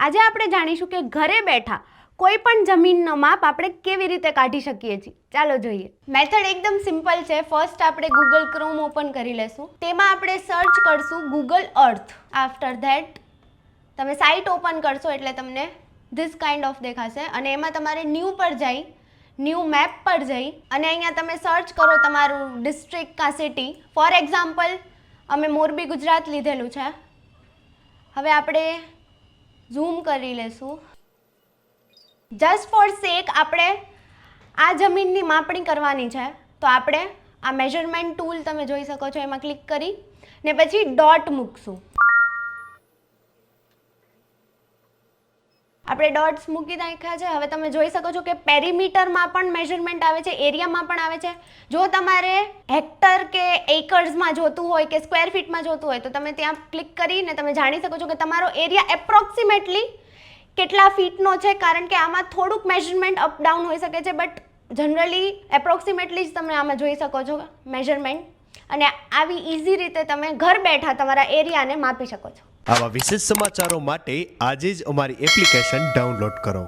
આજે આપણે જાણીશું કે ઘરે બેઠા કોઈ પણ જમીનનો માપ આપણે કેવી રીતે કાઢી શકીએ છીએ. ચાલો જોઈએ. મેથડ એકદમ સિમ્પલ છે. ફર્સ્ટ આપણે ગૂગલ ક્રોમ ઓપન કરી લેશું. તેમાં આપણે સર્ચ કરશું ગૂગલ અર્થ. આફ્ટર ધેટ તમે સાઇટ ઓપન કરશો એટલે તમને ધીસ કાઇન્ડ ઓફ દેખાશે અને એમાં તમારે ન્યૂ પર જઈ ન્યૂ મેપ પર જઈ અને અહીંયા તમે સર્ચ કરો તમારું ડિસ્ટ્રિક્ટ કા સિટી. ફોર એક્ઝામ્પલ અમે મોરબી ગુજરાત લીધેલું છે. હવે આપણે ઝૂમ કરી લેશું. જસ્ટ ફોર સેક આપણે આ જમીનની માપણી કરવાની છે તો આપણે આ મેઝરમેન્ટ ટૂલ તમે જોઈ શકો છો એમાં ક્લિક કરી ને પછી ડોટ મૂકશું. આપણે ડોટ્સ મૂકી નાખ્યા છે. હવે તમે જોઈ શકો છો કે પેરીમીટરમાં પણ મેઝરમેન્ટ આવે છે, એરિયામાં પણ આવે છે. જો તમારે હેક્ટર કે એકર્સમાં જોતું હોય કે સ્ક્વેર ફીટમાં જોતું હોય તો તમે ત્યાં ક્લિક કરીને તમે જાણી શકો છો કે તમારો એરિયા એપ્રોક્સિમેટલી કેટલા ફીટનો છે, કારણ કે આમાં થોડુંક મેઝરમેન્ટ અપ ડાઉન હોઈ શકે છે, બટ જનરલી એપ્રોક્સિમેટલી જ તમે આમાં જોઈ શકો છો મેઝરમેન્ટ. અને આવી ઇઝી રીતે તમે ઘર બેઠા તમારા એરિયાને માપી શકો છો. આવા વિશેષ સમાચારો માટે આજે જ અમારી એપ્લિકેશન ડાઉનલોડ કરો.